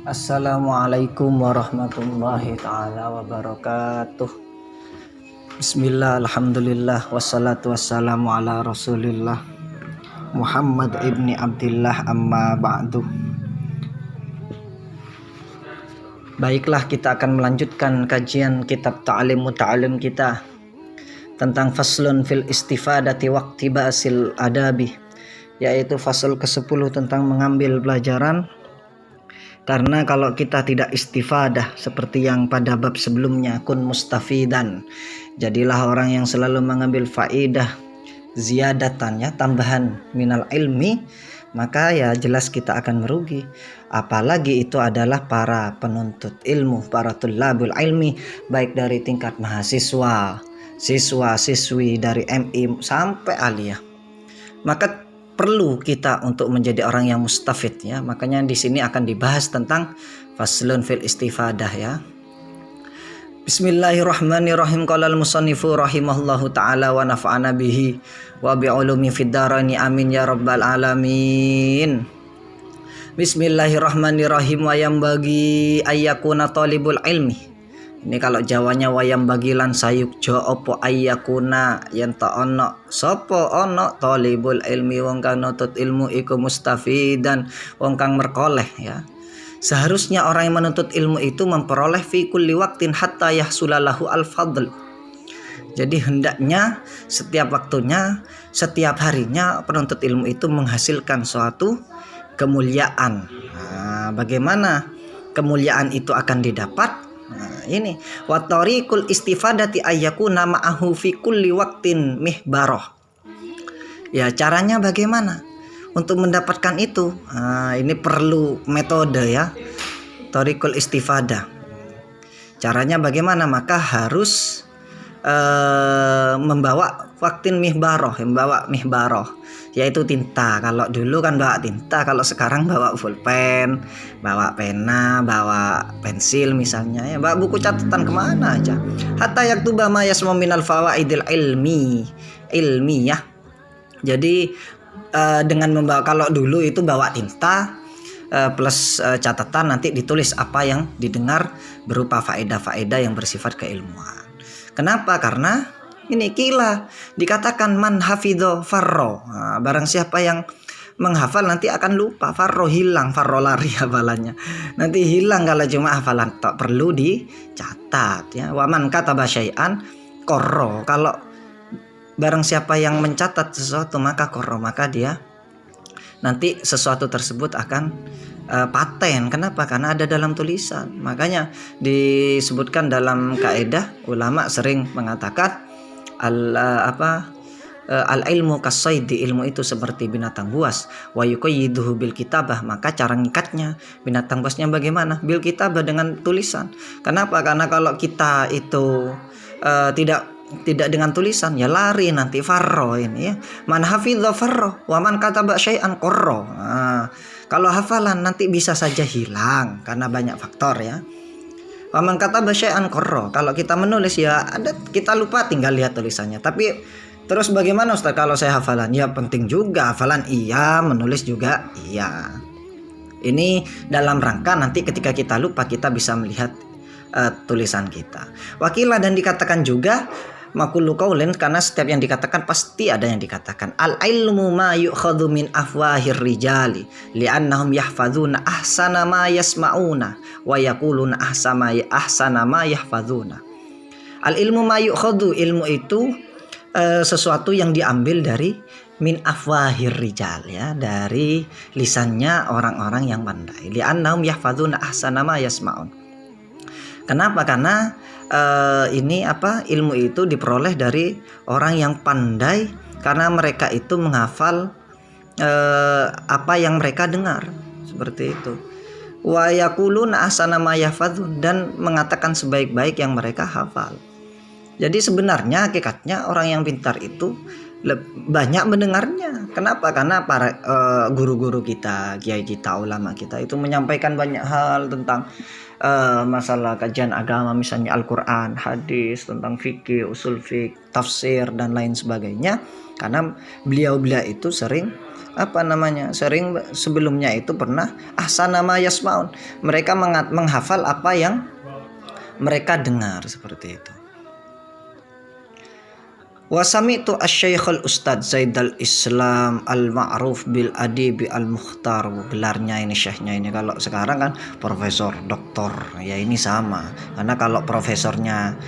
Assalamualaikum warahmatullahi ta'ala wabarakatuh. Bismillah, alhamdulillah, wassalatu wassalamu ala rasulillah Muhammad ibni Abdillah, amma ba'du. Baiklah, kita akan melanjutkan kajian kitab Ta'lim Muta'alim kita tentang faslun fil istifadati waqti ba'sil adabi, yaitu fasal ke-10 tentang mengambil pelajaran. Karena kalau kita tidak istifadah seperti yang pada bab sebelumnya, kun mustafidan, jadilah orang yang selalu mengambil faidah ziyadatan, ya, tambahan minal ilmi, maka ya jelas kita akan merugi. Apalagi itu adalah para penuntut ilmu, para tulabul ilmi, baik dari tingkat mahasiswa, siswa, siswi, dari MI sampai aliyah. Maka perlu kita untuk menjadi orang yang mustafid, ya. Makanya di sini akan dibahas tentang faslun fil istifadah, ya. Bismillahirrahmanirrahim. Qala al-musannifu rahimahullahu taala wa nafa'ana bihi wa bi ulumi fid daraini amin ya rabbal alamin. Bismillahirrahmanirrahim. Wa yambagi ayyakuna talibul ilmi. Ini kalau Jawanya wayam bagilan sayukjo opo ayyakuna yen ta ono sopo ono talibul ilmi, wong kang nutut ilmu iku mustafidan, wong kang merkoleh, ya. Seharusnya orang yang menuntut ilmu itu memperoleh fi kulli waqtin hatta yahsulalahu al-fadl. Jadi hendaknya setiap waktunya, setiap harinya penuntut ilmu itu menghasilkan suatu kemuliaan. Nah, bagaimana kemuliaan itu akan didapat? Nah, ini wa tariqul istifadati ayyakuna ma'ahu fi kulli waqtin mihbarah. Ya, caranya bagaimana untuk mendapatkan itu? Nah, ini perlu metode, ya. Tariqul istifadah. Caranya bagaimana? Maka harus membawa waktin mihbarah, membawa mihbarah, yaitu tinta. Kalau dulu kan bawa tinta, kalau sekarang bawa pulpen, bawa pena, bawa pensil misalnya, ya, bawa buku catatan kemana aja. Hatta yaktuba ma yasmu minal fawaidil ilmiyah. Jadi dengan membawa, kalau dulu itu bawa tinta plus catatan, nanti ditulis apa yang didengar berupa faedah-faedah yang bersifat keilmuan. Kenapa? Karena ini kila dikatakan man hafidho farro. Nah, barang siapa yang menghafal nanti akan lupa. Farro hilang, farro lari hafalannya. Nanti hilang kalau cuma hafalan. Tak perlu dicatat, ya. Waman kataba syai'an korro. Kalau barang siapa yang mencatat sesuatu maka korro, maka dia nanti sesuatu tersebut akan paten. Kenapa? Karena ada dalam tulisan. Makanya disebutkan dalam kaidah, ulama sering mengatakan al ilmu kasaidi, ilmu itu seperti binatang buas, wa yuqayyiduhu bil kitabah, maka cara ngikatnya binatang buasnya bagaimana? Bil kitabah, dengan tulisan. Kenapa? Karena kalau kita itu tidak dengan tulisan, ya lari nanti. Farro ini, ya, man hafidha farro wa man kataba syai'an qorro. Nah, kalau hafalan nanti bisa saja hilang karena banyak faktor, ya. Wa man kataba syai'an qorro, kalau kita menulis, ya ada, kita lupa, tinggal lihat tulisannya. Tapi terus bagaimana Ustaz kalau saya hafalan? Ya penting juga hafalan, iya, menulis juga iya. Ini dalam rangka nanti ketika kita lupa kita bisa melihat tulisan kita. Wakilah, dan dikatakan juga makullu qaulin, karena setiap yang dikatakan pasti ada yang dikatakan. Al ilmu ma yu'khadhu min afwahir rijali li'annahum yahfazuna ahsana ma yasma'una wa yaquluna ahsana ma yahfazuna. Al ilmu ma yu'khadhu, ilmu itu sesuatu yang diambil dari min afwahir rijal, ya, dari lisannya orang-orang yang pandai. Li'annahum yahfazuna ahsana ma yasma'un. Kenapa? Karena ilmu itu diperoleh dari orang yang pandai, karena mereka itu menghafal apa yang mereka dengar, seperti itu. Wa yaquluna ahsana ma yahfazun, dan mengatakan sebaik-baik yang mereka hafal. Jadi sebenarnya hakikatnya orang yang pintar itu banyak mendengarnya. Kenapa? Karena para guru-guru kita, kiai kita, ulama kita itu menyampaikan banyak hal tentang masalah kajian agama, misalnya Al-Quran, hadis, tentang fikih, usul fikih, tafsir, dan lain sebagainya. Karena beliau-beliau itu sering sering sebelumnya itu pernah ahsana ma yasmaun, mereka menghafal apa yang mereka dengar, seperti itu. Wa sami'tu asy-syaikh al-ustadz Zaid al-Islam al-ma'ruf bil adib al-mukhtar, gelarnya ini, syekhnya ini. Kalau sekarang kan profesor, doktor, ya ini sama. Karena kalau profesornya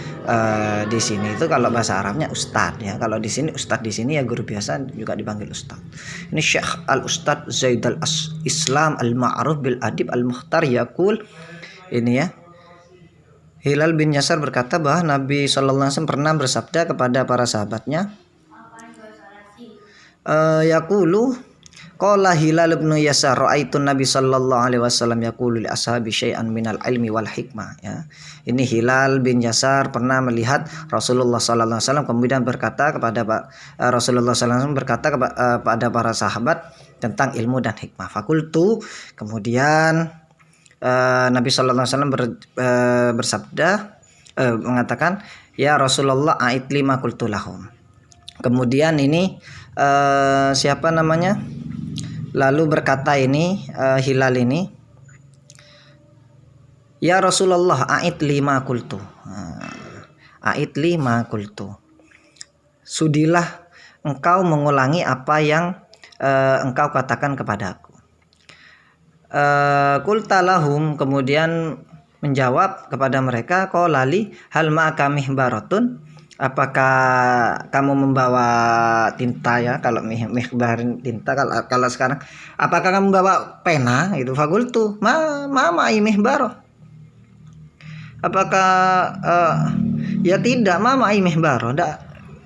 di sini itu kalau bahasa Arabnya ustadz ya. Kalau di sini ustadz di sini ya guru biasa juga dipanggil ustadz. Ini Syekh al-Ustadz Zaid al-Islam al-ma'ruf bil adib al-mukhtar yaqul, ini ya, Hilal bin Yasar berkata bahwa Nabi SAW pernah bersabda kepada para sahabatnya, yaqulu qala Hilal bin Yasar ra'aitu Nabi sallallahu alaihi wasallam yaqulu li ashabi syai'an minal ilmi wal hikmah, ya. Ini Hilal bin Yasar pernah melihat Rasulullah sallallahu alaihi wasallam kemudian berkata kepada Rasulullah sallallahu alaihi wasallam berkata kepada para sahabat tentang ilmu dan hikmah. Fakultu, kemudian Nabi Shallallahu Alaihi Wasallam bersabda, mengatakan, ya Rasulullah a'id lima qultu lahum. Kemudian ini siapa namanya? Lalu berkata ini Hilal ini, ya Rasulullah a'id lima qultu. A'id lima qultu. Sudilah engkau mengulangi apa yang engkau katakan kepadaku. Qulta lahum, kemudian menjawab kepada mereka, qalali hal ma'aka mihbaratun, apakah kamu membawa tinta, ya. Kalau mihbarin tinta, kalau sekarang apakah kamu membawa pena itu. Fakultu ma ma'i mihbarah, apakah ya tidak, ma'i mihbarah, tidak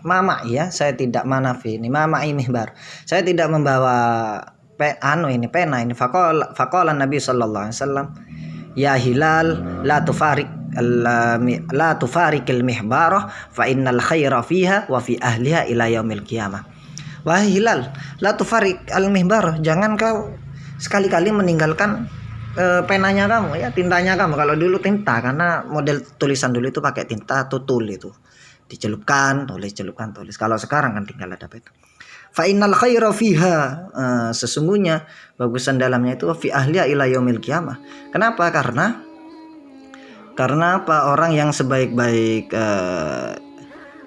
mama, ya, saya tidak, manafi ini ma'i mihbar, saya tidak membawa pena ini. Faqala Nabi sallallahu alaihi wasallam, ya Hilal la tufarikil mihbarah fa innal khaira fiha wa fi ahliha ila yaumil qiyamah. Wahai Hilal, la tufarik al mihbarah, jangan kau sekali-kali meninggalkan penanya kamu, ya, tintanya kamu. Kalau dulu tinta, karena model tulisan dulu itu pakai tinta tutul, itu dicelupkan tulis. Kalau sekarang kan tinggal ada itu. Fa innal khaira fiha, sesungguhnya bagusan dalamnya itu fi ahliya ila yaumil qiyamah. Kenapa? Karena apa? Orang yang sebaik-baik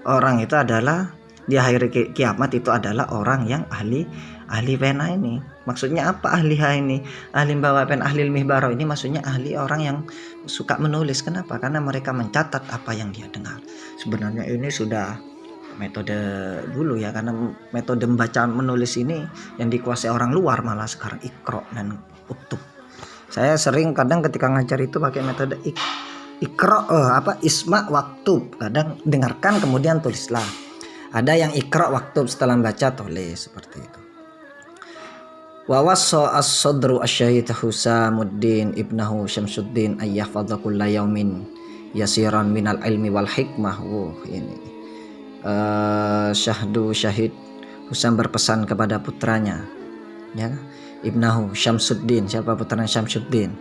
orang itu adalah di akhir kiamat itu adalah orang yang ahli pena ini. Maksudnya apa ahliha ini? Ahli bawa pen, ahli mihbaro ini maksudnya ahli orang yang suka menulis. Kenapa? Karena mereka mencatat apa yang dia dengar. Sebenarnya ini sudah metode dulu, ya, karena metode membaca menulis ini yang dikuasai orang luar malah sekarang, ikro dan uktub. Saya sering kadang ketika ngajar itu pakai metode ikro, isma waktub, kadang dengarkan kemudian tulislah. Ada yang ikro waktub, setelah baca tulis, seperti itu. Wa wassa as-sadru asy-syahid Husamuddin ibnahu Syamsuddin ayyahfadha kulla yaumin yasiran minal ilmi wal hikmah. Ini Syahid Husam berpesan kepada putranya, ya, ibnahu Syamsuddin, siapa putranya Syamsuddin,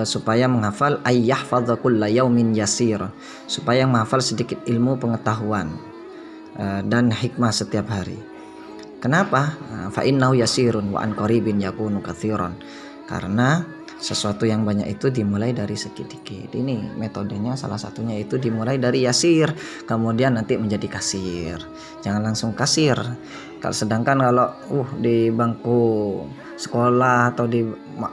supaya menghafal ayyahfadha kulla yaumin yasir, supaya menghafal sedikit ilmu pengetahuan dan hikmah setiap hari. Kenapa? Fa innahu yasirun wa an qaribin yakunu katsiran, karena sesuatu yang banyak itu dimulai dari sedikit. Ini metodenya salah satunya itu dimulai dari yasir, kemudian nanti menjadi kasir. Jangan langsung kasir. Sedangkan kalau di bangku sekolah atau di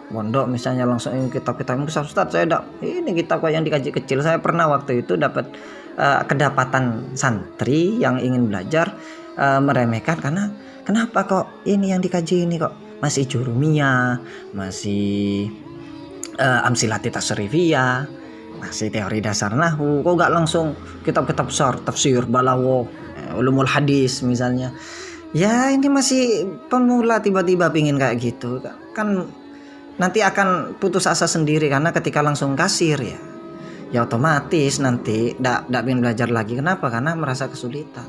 pondok misalnya langsung kitab-kitab besar, Ustaz saya ini kitab yang dikaji kecil. Saya pernah waktu itu dapat kedapatan santri yang ingin belajar meremehkan, karena kenapa kok ini yang dikaji ini kok masih jurumiyah, masih amsilati tasrifiyah, masih teori dasar nahwu, kok gak langsung kitab-kitab besar, tafsir, balaghah, ulumul hadis misalnya. Ya ini masih pemula, tiba-tiba pingin kayak gitu kan, nanti akan putus asa sendiri, karena ketika langsung kasir ya otomatis nanti ndak ingin belajar lagi. Kenapa? Karena merasa kesulitan.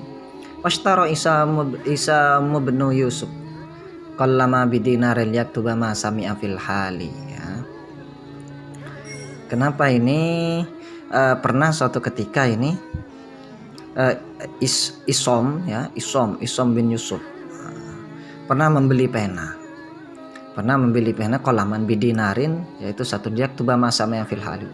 Washtara Isa bin Yusuf qallama bidinaril yaktuba ma sami'a fil hali, ya. Kenapa ini? Pernah suatu ketika ini Isom bin Yusuf pernah membeli pena. Kolaman bidinarin, yaitu 1 dinar tuba masa yang fil hali.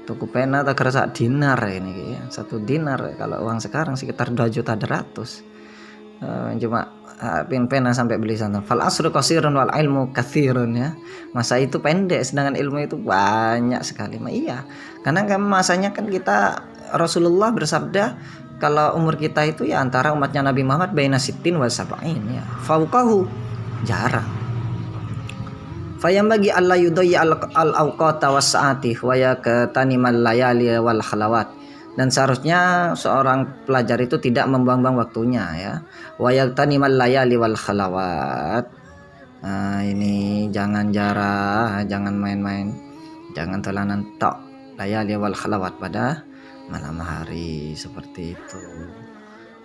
Tuku pena tak kerasa dinar ini ya. 1 dinar kalau uang sekarang sekitar 2.200.000. Cuma pena sampai beli santan. Fal asru qasirun wal ilmu katsirun ya. Masa itu pendek sedangkan ilmu itu banyak sekali. Iya. Karena masanya kan kita Rasulullah bersabda kalau umur kita itu ya antara umatnya Nabi Muhammad baina sittin wa sab'in ya. Fauqahu jarang. Fayam bagi Allah yudayya al-awqata was-saati wa yakatanimal layali wal khalawat. Dan seharusnya seorang pelajar itu tidak membuang-buang waktunya ya. Wa yakatanimal layali wal khalawat. Ini jangan jarah, jangan main-main, jangan telanan tok layali wal khalawat pada malam hari seperti itu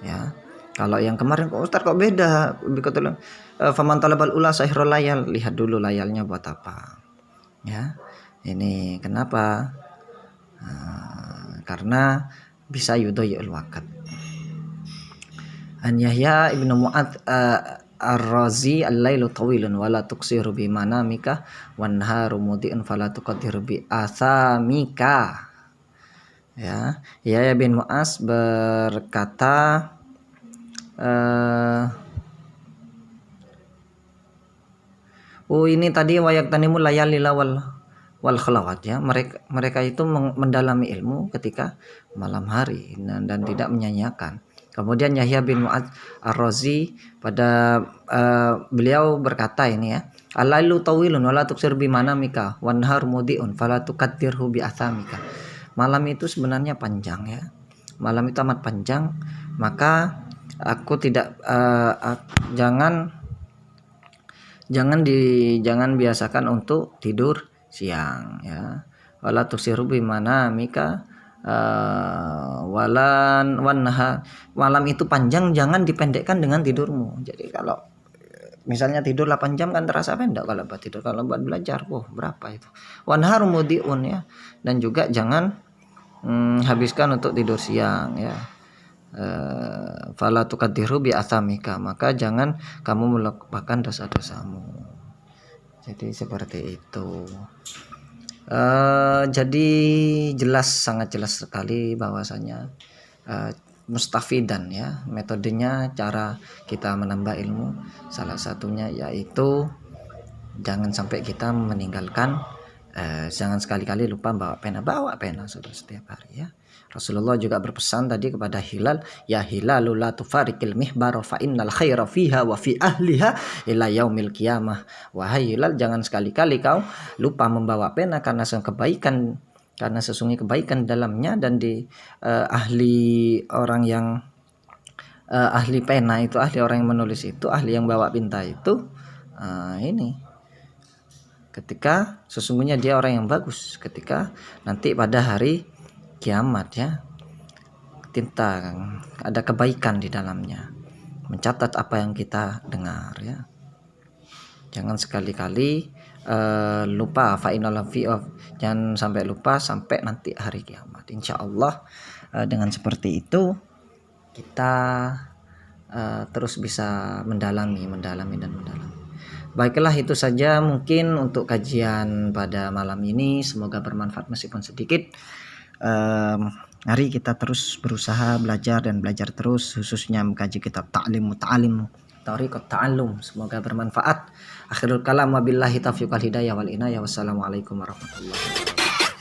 ya. Kalau yang kemarin kok Ustaz kok beda, betul. Faman talabal ula sahirul layal, lihat dulu layalnya buat apa ya. Ini kenapa? Karena bisa yudhayil waqt. An Yahya ibnu Mu'adz Ar-Razi al-lailu tawilun wala tuksiru bi manamika wan naharu mudi'un fala tuqaddiru bi athamika. Ya, Yahya bin Mu'adz berkata ini tadi wayak tanimul layalila wal khalawat ya. Mereka itu mendalami ilmu ketika malam hari dan tidak menyanyiakan. Kemudian Yahya bin Mu'adz Ar-Razi pada beliau berkata ini ya, al-lailu tawilun wala tuksir bi manamika wan nahar mudi'un fala tuqaddirhu bi athamika. Malam itu sebenarnya panjang ya. Malam itu amat panjang, maka aku tidak jangan biasakan untuk tidur siang ya. Wala tusiru bimana mika walan wanha. Malam itu panjang, jangan dipendekkan dengan tidurmu. Jadi kalau misalnya tidur 8 jam kan terasa pendek kalau buat tidur. Kalau buat belajar, berapa itu? Wanhar mudiun ya. Dan juga jangan habiskan untuk tidur siang ya. Fala tuqaddiru bi athamika, maka jangan kamu melupakan dosa-dosamu. Jadi seperti itu. Jadi sangat jelas sekali bahwasanya mustafidan ya, metodenya cara kita menambah ilmu salah satunya yaitu jangan sampai kita meninggalkan jangan sekali-kali lupa bawa pena sudah setiap hari ya. Rasulullah juga berpesan tadi kepada Hilal, ya Hilalu la tufarikil mihbar fa innal khaira fiha wa fi ahliha ila yaumil qiyamah. Wahai Hilal, jangan sekali-kali kau lupa membawa pena karena sesungguhnya kebaikan dalamnya, dan di ahli pena itu, ahli orang yang menulis itu, ahli yang bawa tinta itu ini ketika sesungguhnya dia orang yang bagus ketika nanti pada hari kiamat ya. Tinta ada kebaikan di dalamnya, mencatat apa yang kita dengar ya. Jangan sekali-kali lupa jangan sampai lupa sampai nanti hari kiamat. Insya Allah dengan seperti itu kita terus bisa mendalami. Baiklah, itu saja mungkin untuk kajian pada malam ini. Semoga bermanfaat meskipun sedikit. Mari kita terus berusaha belajar terus, khususnya mengkaji kitab ta'lim Thariqat Ta'allum. Semoga bermanfaat. Akhirul kalam wabillahi taufiq wal hidayah wal inayah. Wassalamualaikum warahmatullahi wabarakatuh.